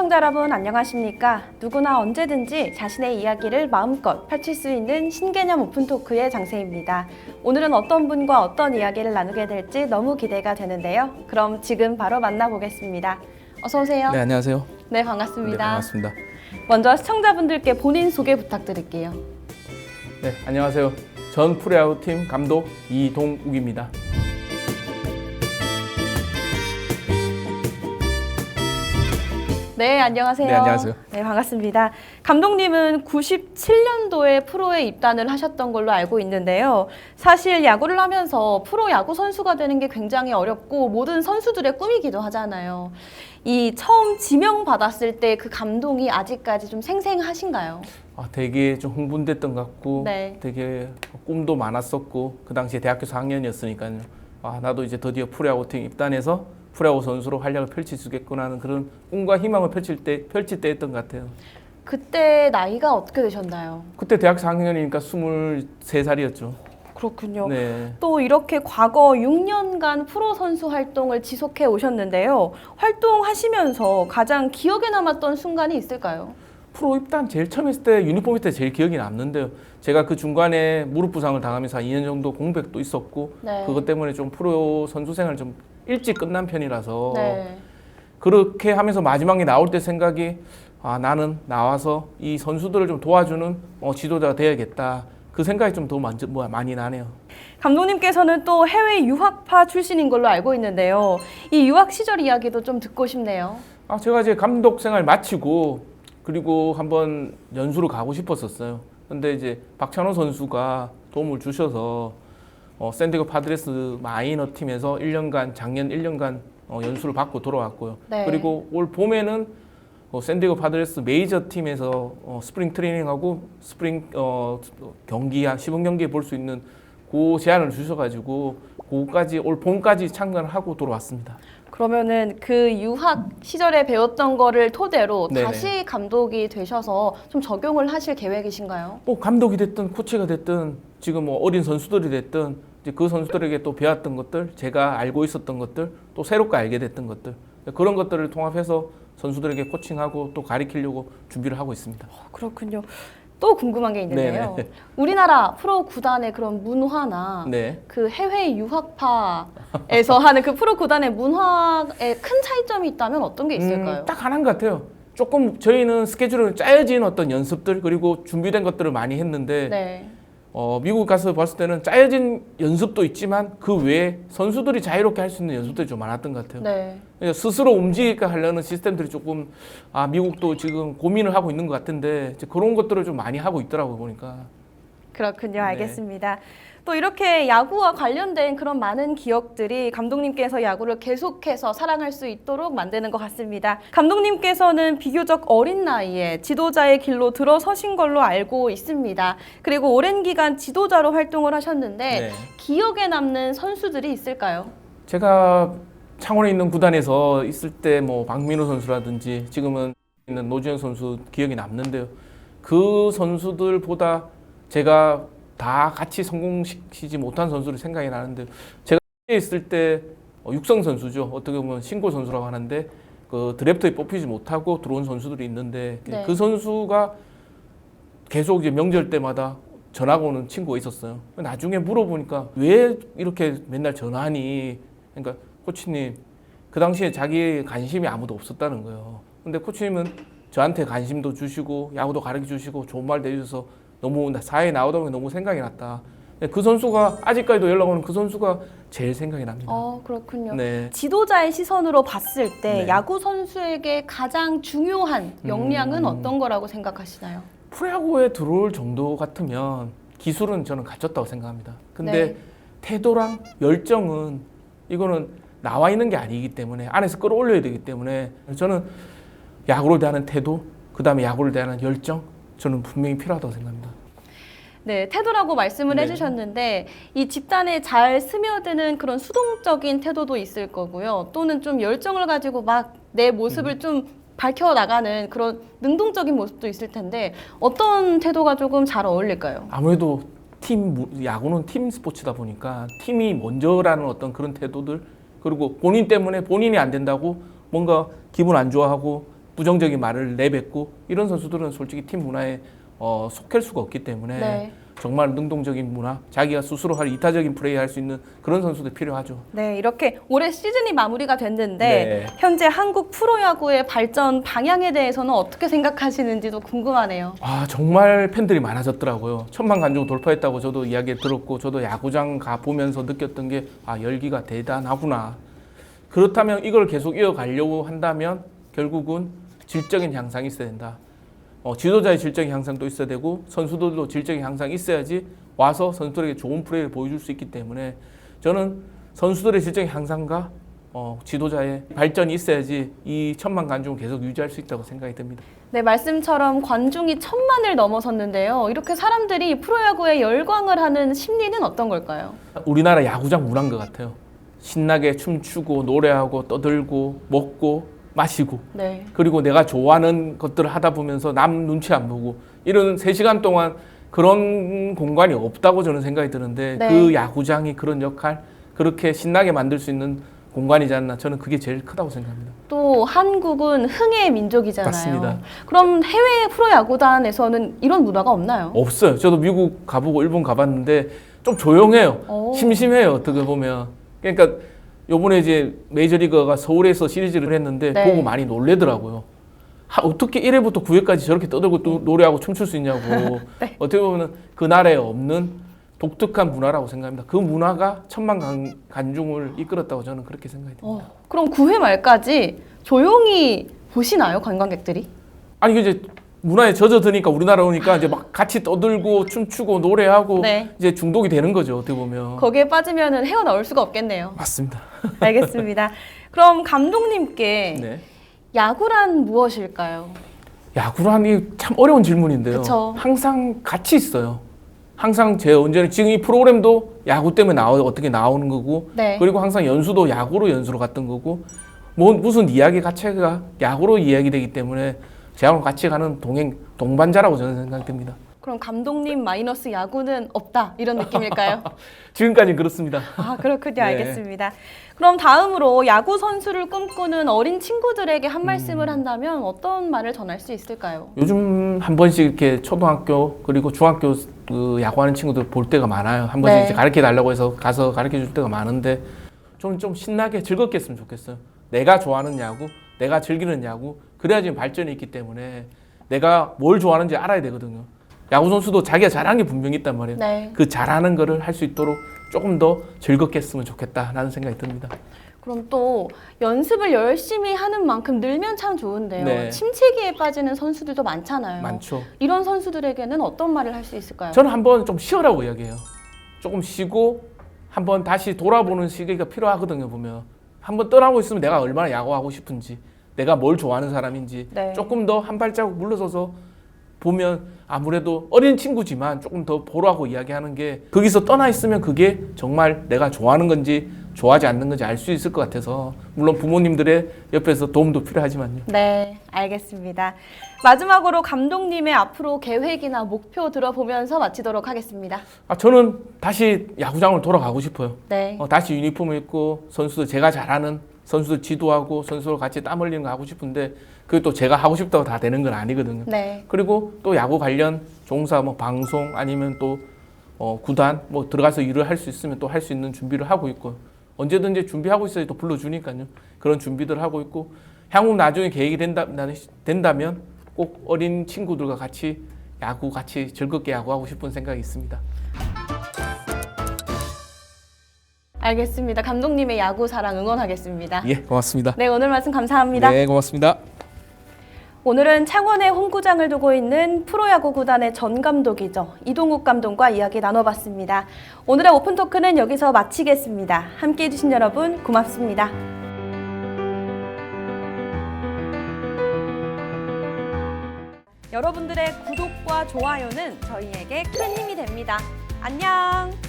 시청자 여러분 안녕하십니까? 누구나 언제든지 자신의 이야기를 마음껏 펼칠 수 있는 신개념 오픈토크의 장세입니다. 오늘은 어떤 분과 어떤 이야기를 나누게 될지 너무 기대가 되는데요. 그럼 지금 바로 만나보겠습니다. 어서 오세요. 네, 안녕하세요. 네, 반갑습니다. 네, 반갑습니다. 먼저 시청자분들께 본인 소개 부탁드릴게요. 네, 안녕하세요. 전 프로야구팀 감독 이동욱입니다. 네, 안녕하세요. 네, 안녕하세요. 네, 반갑습니다. 감독님은 97년도에 프로에 입단을 하셨던 걸로 알고 있는데요. 사실 야구를 하면서 프로 야구 선수가 되는 게 굉장히 어렵고 모든 선수들의 꿈이기도 하잖아요. 이 처음 지명받았을 때 그 감동이 아직까지 좀 생생하신가요? 되게 좀 흥분됐던 것 같고 네. 되게 꿈도 많았었고 그 당시에 대학교 4학년이었으니까요. 나도 이제 드디어 프로야구팀 입단해서 프로야구 선수로 활약을 펼칠 수 있겠구나 하는 그런 꿈과 희망을 펼칠 때였던 것 같아요. 그때 나이가 어떻게 되셨나요? 그때 대학 4학년이니까 23살이었죠. 그렇군요. 네. 또 이렇게 과거 6년간 프로 선수 활동을 지속해 오셨는데요. 활동하시면서 가장 기억에 남았던 순간이 있을까요? 프로 입단 제일 처음 했을 때 유니폼 입을 때 제일 기억이 남는데요. 제가 그 중간에 무릎 부상을 당하면서 한 2년 정도 공백도 있었고 네. 그것 때문에 좀 프로 선수 생활 좀 일찍 끝난 편이라서 네. 그렇게 하면서 마지막에 나올 때 생각이 나는 나와서 이 선수들을 좀 도와주는 지도자가 돼야겠다. 그 생각이 좀 더 많이 나네요. 감독님께서는 또 해외 유학파 출신인 걸로 알고 있는데요. 이 유학 시절 이야기도 좀 듣고 싶네요. 제가 이제 감독 생활 마치고 그리고 한번 연수를 가고 싶었었어요. 근데 이제 박찬호 선수가 도움을 주셔서 샌디에고 파드레스 마이너 팀에서 작년 1년간 연수를 받고 돌아왔고요. 네. 그리고 올 봄에는 샌디에고 파드레스 메이저 팀에서 스프링 트레이닝하고 스프링 시범 경기에 볼 수 있는 그 제안을 주셔가지고 그까지 올 봄까지 참가를 하고 돌아왔습니다. 그러면은 그 유학 시절에 배웠던 거를 토대로 네네. 다시 감독이 되셔서 좀 적용을 하실 계획이신가요? 감독이 됐든 코치가 됐든 지금 어린 선수들이 됐든 이제 그 선수들에게 또 배웠던 것들, 제가 알고 있었던 것들, 또 새롭게 알게 됐던 것들 그런 것들을 통합해서 선수들에게 코칭하고 또 가르치려고 준비를 하고 있습니다. 그렇군요. 또 궁금한 게 있는데요. 네네. 우리나라 프로 구단의 그런 문화나 네. 그 해외 유학파에서 하는 그 프로 구단의 문화에 큰 차이점이 있다면 어떤 게 있을까요? 딱 하나인 것 같아요. 조금 저희는 스케줄을 짜여진 어떤 연습들 그리고 준비된 것들을 많이 했는데 네. 미국 가서 봤을 때는 짜여진 연습도 있지만 그 외에 선수들이 자유롭게 할 수 있는 연습들이 좀 많았던 것 같아요. 네. 그러니까 스스로 움직이게 하려는 시스템들이 조금 미국도 지금 고민을 하고 있는 것 같은데 이제 그런 것들을 좀 많이 하고 있더라고요 보니까. 그렇군요. 알겠습니다. 또 이렇게 야구와 관련된 그런 많은 기억들이 감독님께서 야구를 계속해서 사랑할 수 있도록 만드는 것 같습니다. 감독님께서는 비교적 어린 나이에 지도자의 길로 들어서신 걸로 알고 있습니다. 그리고 오랜 기간 지도자로 활동을 하셨는데 네. 기억에 남는 선수들이 있을까요? 제가 창원에 있는 구단에서 있을 때 박민호 선수라든지 지금은 있는 노지현 선수 기억이 남는데요. 그 선수들보다 제가 다 같이 성공시키지 못한 선수를 생각이 나는데 제가 있을 때 육성 선수죠. 어떻게 보면 신고 선수라고 하는데 그 드래프트에 뽑히지 못하고 들어온 선수들이 있는데 네. 그 선수가 계속 이제 명절 때마다 전화가 오는 친구가 있었어요. 나중에 물어보니까 왜 이렇게 맨날 전화하니? 그러니까 코치님 그 당시에 자기 관심이 아무도 없었다는 거예요. 근데 코치님은 저한테 관심도 주시고 야구도 가르쳐 주시고 좋은 말도 해주셔서 너무 사회에 나오다 보니 너무 생각이 났다. 그 선수가 아직까지도 연락 오는 그 선수가 제일 생각이 납니다. 그렇군요. 네. 지도자의 시선으로 봤을 때 네. 야구 선수에게 가장 중요한 역량은 어떤 거라고 생각하시나요? 프로야구에 들어올 정도 같으면 기술은 저는 갖췄다고 생각합니다. 근데 네. 태도랑 열정은 이거는 나와 있는 게 아니기 때문에 안에서 끌어올려야 되기 때문에 저는 야구를 대하는 태도, 그 다음에 야구를 대하는 열정 저는 분명히 필요하다고 생각합니다. 네, 태도라고 말씀을 네. 해주셨는데 이 집단에 잘 스며드는 그런 수동적인 태도도 있을 거고요. 또는 좀 열정을 가지고 막 내 모습을 좀 밝혀나가는 그런 능동적인 모습도 있을 텐데 어떤 태도가 조금 잘 어울릴까요? 아무래도 야구는 팀 스포츠다 보니까 팀이 먼저라는 어떤 그런 태도들 그리고 본인 때문에 본인이 안 된다고 뭔가 기분 안 좋아하고 부정적인 말을 내뱉고 이런 선수들은 솔직히 팀 문화에 속할 수가 없기 때문에 네. 정말 능동적인 문화, 자기가 스스로 할 이타적인 플레이 할 수 있는 그런 선수들이 필요하죠. 네, 이렇게 올해 시즌이 마무리가 됐는데 네. 현재 한국 프로야구의 발전 방향에 대해서는 어떻게 생각하시는지도 궁금하네요. 아, 정말 팬들이 많아졌더라고요. 1000만 관중 돌파했다고 저도 이야기 들었고 저도 야구장 가 보면서 느꼈던 게 열기가 대단하구나. 그렇다면 이걸 계속 이어가려고 한다면 결국은 질적인 향상이 있어야 된다. 지도자의 질적인 향상도 있어야 되고 선수들도 질적인 향상이 있어야지 와서 선수들에게 좋은 플레이를 보여줄 수 있기 때문에 저는 선수들의 질적인 향상과 지도자의 발전이 있어야지 이 1000만 관중을 계속 유지할 수 있다고 생각이 듭니다. 네, 말씀처럼 관중이 1000만을 넘어섰는데요. 이렇게 사람들이 프로야구에 열광을 하는 심리는 어떤 걸까요? 우리나라 야구장 문화인 것 같아요. 신나게 춤추고 노래하고 떠들고 먹고 마시고 네. 그리고 내가 좋아하는 것들을 하다 보면서 남 눈치 안 보고 이런 3시간 동안 그런 공간이 없다고 저는 생각이 드는데 네. 그 야구장이 그런 역할 그렇게 신나게 만들 수 있는 공간이지 않나 저는 그게 제일 크다고 생각합니다. 또 한국은 흥의 민족이잖아요. 맞습니다. 그럼 해외 프로야구단에서는 이런 문화가 없나요? 없어요. 저도 미국 가보고 일본 가봤는데 좀 조용해요. 오. 심심해요. 어떻게 보면. 그러니까 요번에 이제 메이저리그가 서울에서 시리즈를 했는데 네. 보고 많이 놀래더라고요. 어떻게 1회부터 9회까지 저렇게 떠들고 또 노래하고 춤출 수 있냐고. 네. 어떻게 보면 그 나라에 없는 독특한 문화라고 생각합니다. 그 문화가 1000만 관중을 이끌었다고 저는 그렇게 생각이 듭니다. 그럼 9회 말까지 조용히 보시나요, 관광객들이? 아니 이제 문화에 젖어드니까 우리나라 오니까 이제 막 같이 떠들고 춤추고 노래하고 네. 이제 중독이 되는 거죠. 어떻게 보면. 거기에 빠지면 헤어나올 수가 없겠네요. 맞습니다. 알겠습니다. 그럼 감독님께 네. 야구란 무엇일까요? 야구라니 참 어려운 질문인데요. 그쵸. 항상 같이 있어요. 항상 제 언제나 지금 이 프로그램도 야구 때문에 어떻게 나오는 거고 네. 그리고 항상 연수도 야구로 연수로 갔던 거고 무슨 이야기 자체가 야구로 이야기되기 때문에 저하고 같이 가는 동반자라고 저는 생각됩니다. 그럼 감독님 마이너스 야구는 없다 이런 느낌일까요? 지금까지는 그렇습니다. 아, 그렇군요. 네. 알겠습니다. 그럼 다음으로 야구 선수를 꿈꾸는 어린 친구들에게 한 말씀을 한다면 어떤 말을 전할 수 있을까요? 요즘 한 번씩 이렇게 초등학교 그리고 중학교 그 야구하는 친구들 볼 때가 많아요. 한 번씩 네. 이제 가르쳐 달라고 해서 가서 가르쳐 줄 때가 많은데 저는 좀 신나게 즐겁게 했으면 좋겠어요. 내가 좋아하는 야구, 내가 즐기는 야구 그래야지 발전이 있기 때문에 내가 뭘 좋아하는지 알아야 되거든요. 야구 선수도 자기가 잘하는 게 분명히 있단 말이에요. 네. 그 잘하는 거를 할 수 있도록 조금 더 즐겁게 했으면 좋겠다라는 생각이 듭니다. 그럼 또 연습을 열심히 하는 만큼 늘면 참 좋은데요. 네. 침체기에 빠지는 선수들도 많잖아요. 많죠. 이런 선수들에게는 어떤 말을 할 수 있을까요? 저는 한번 좀 쉬어라고 이야기해요. 조금 쉬고 한번 다시 돌아보는 시기가 필요하거든요. 보면 한번 떠나고 있으면 내가 얼마나 야구하고 싶은지 내가 뭘 좋아하는 사람인지 네. 조금 더 한 발자국 물러서서 보면 아무래도 어린 친구지만 조금 더 보라고 이야기하는 게 거기서 떠나 있으면 그게 정말 내가 좋아하는 건지 좋아하지 않는 건지 알 수 있을 것 같아서 물론 부모님들의 옆에서 도움도 필요하지만요. 네, 알겠습니다. 마지막으로 감독님의 앞으로 계획이나 목표 들어보면서 마치도록 하겠습니다. 저는 다시 야구장을 돌아가고 싶어요. 네. 다시 유니폼을 입고 선수들 제가 잘하는 선수들 지도하고 선수들 같이 땀 흘리는 거 하고 싶은데 그게 또 제가 하고 싶다고 다 되는 건 아니거든요. 네. 그리고 또 야구 관련 종사 뭐 방송 아니면 또 구단 뭐 들어가서 일을 할 수 있으면 또 할 수 있는 준비를 하고 있고 언제든지 준비하고 있어야 또 불러주니까요. 그런 준비들 하고 있고 향후 나중에 계획이 된다면 꼭 어린 친구들과 같이 즐겁게 야구하고 싶은 생각이 있습니다. 알겠습니다. 감독님의 야구 사랑 응원하겠습니다. 예, 고맙습니다. 네, 오늘 말씀 감사합니다. 네, 고맙습니다. 오늘은 창원에 홈구장을 두고 있는 프로야구 구단의 전 감독이죠. 이동욱 감독과 이야기 나눠봤습니다. 오늘의 오픈토크는 여기서 마치겠습니다. 함께해 주신 여러분 고맙습니다. 여러분들의 구독과 좋아요는 저희에게 큰 힘이 됩니다. 안녕!